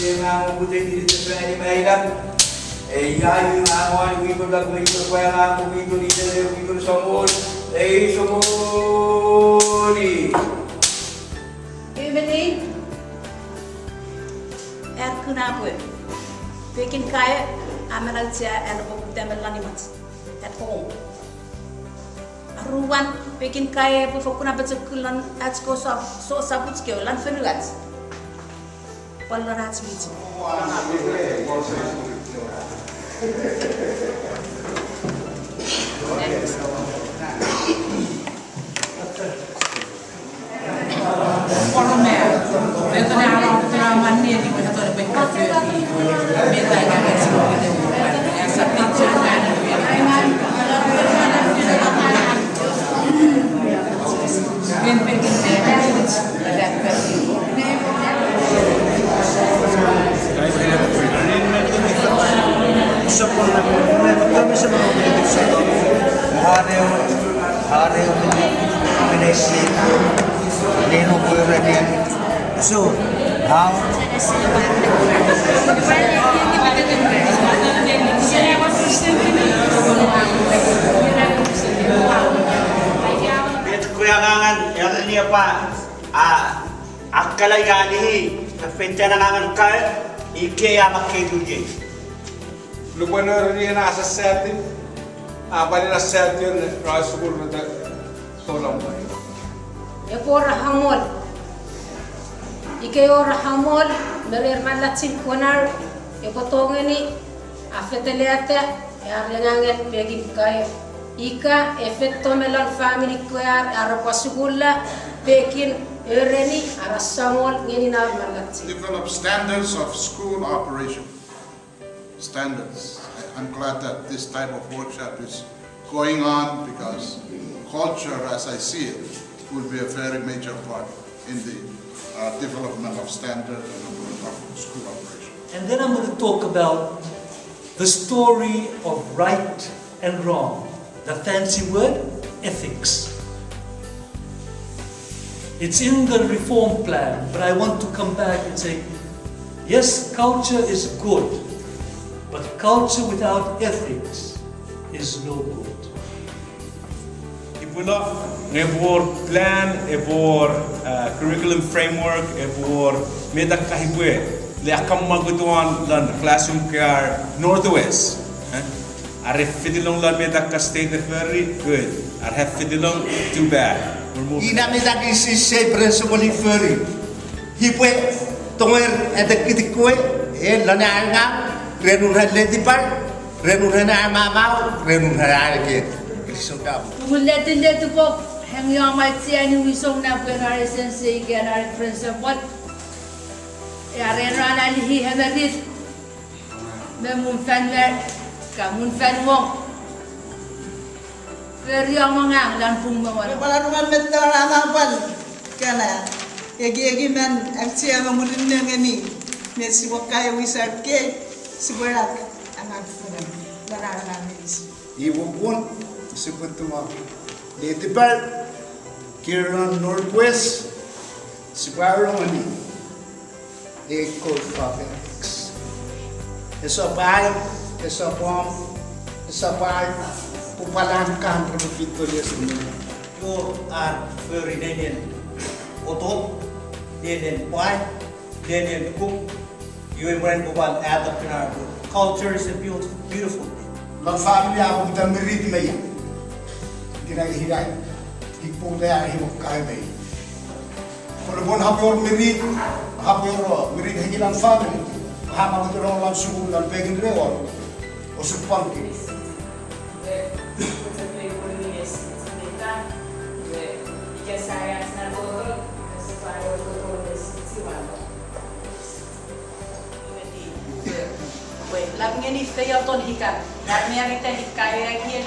yang putih di sebelah Maidan. Ya, awal itu dah begitu kuala, begitu di sana, begitu semua. Semua ni. Ini, kenapa? Bikin kaya, amal aja, buku temelan ini mas, home. Ruan, bikin kaya, buku kenapa cekulan, aja so sabut sekolah, fenulat. Pelarat semua. So, how? Itu kuyangan yang ini apa? Akal gali, pencanangan kau, ike yang makai dulu. Lupa ni na asa seti, apa ni na seti ni rasul betul tolong. Ekor hamol, ike or hamol, beler malatin konar, ekotong ini, afeteliate, yarenganget begin kaya, ika efekto melan family kuar arapasugulla, begin ereni arasamol ngeni nar malatin. Develop standards of school operation. Standards. I'm glad that this type of workshop is going on because culture, as I see it, will be a very major part in the development of standard and of school operation. And then I'm going to talk about the story of right and wrong. The fancy word, ethics. It's in the reform plan, but I want to come back and say, yes, culture is good. But culture without ethics is no good. Ipula ngebor plan, ebor curriculum framework, ebor meta kahibwe le akam magutuan lan classroom care northwest. Are fidilong lan meta ka state very good. Are have fidilong too bad. Ina meta kisi se principal iferi. Hipwe tonger ada kitikwe lana anga. Renungan letipar, renungan amamau, renungan lagi. Kisah Mulai tu pop, yang macam ni wisong na penari sensei kenari principal. Ya renungan alihi hemadit, memun fanwer, kamun fanwong. Periang mangang lampung mawar. Pelaruan betul amapan, kena. Egi men aksia mamulin ni, mesti wakai wisat ke. Seberat anak pun darah mis. Ibu pun sebut tu di tempat Kiran Northwest sebarang ini code of ethics. Esapay, pupalangkan begitu dia sendiri. Yo very denen otot, denen pai, denen cook. You and Boban add up in our culture is a beautiful thing. La família aku kita merit meia. Kita hirai. Ibu dia hidup kaya mei. Kalau pun hampir merit hilang family. Hama kita orang langsung dan pengen reward. Osuk pangki. Lagi ni saya ton hikan, kami yang kita hikaya lagi,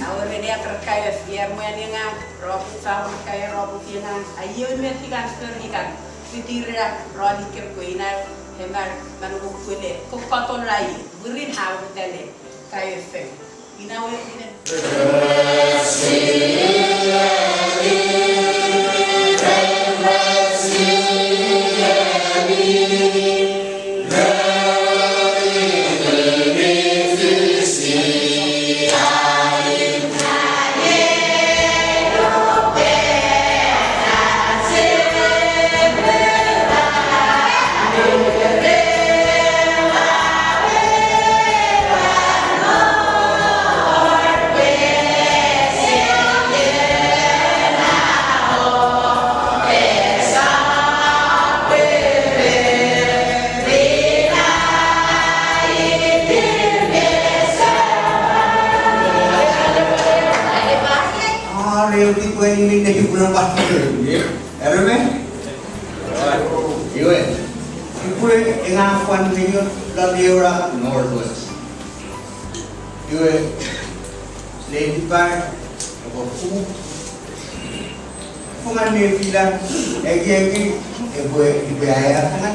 awal ini akan kaya, biar mau yang robot sama kaya robot yang ayo ni hikan terhikan, fitiran robot kerkuinar, hemar manuk kulit, kokoton rai, berin hawa tele, kaya fem, ina awal ini. ini lagi pulang pasir. Ada meh? Iwe. Iwe engakuan niyo lagi orang Northwest. Iwe. Lady Park, apa fu? Fungan dia bilang, lagi, ibu ayah kan,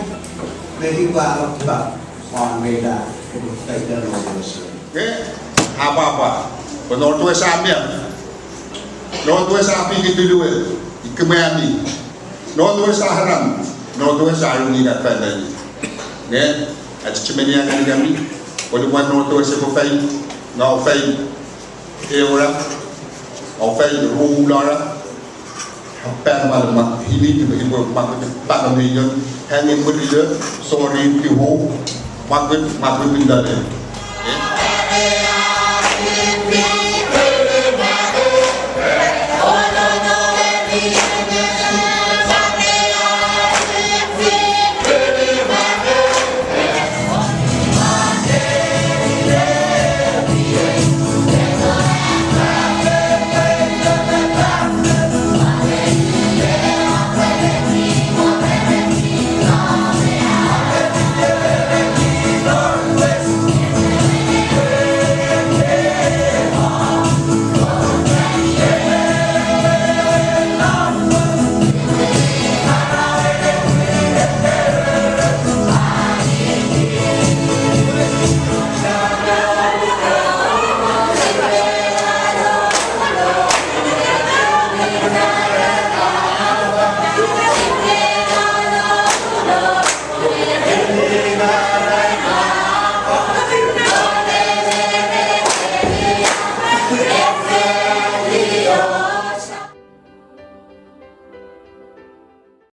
beri apa orang beda, kita tidak Northwest. Apa-apa. Northwest Amir. Northwest Api gitu dua. Ikemani. Northwest Haram. Northwest Aruni kat Fadali. Ne? Aja cemeni yang kami. Kalau buat Northwest aku fai, ngau fai. Orang, ngau fai rular. Pen malam ini tiba-tiba makan tak kami yang hanging berdiri. Sorry, pihu. Makan pindah.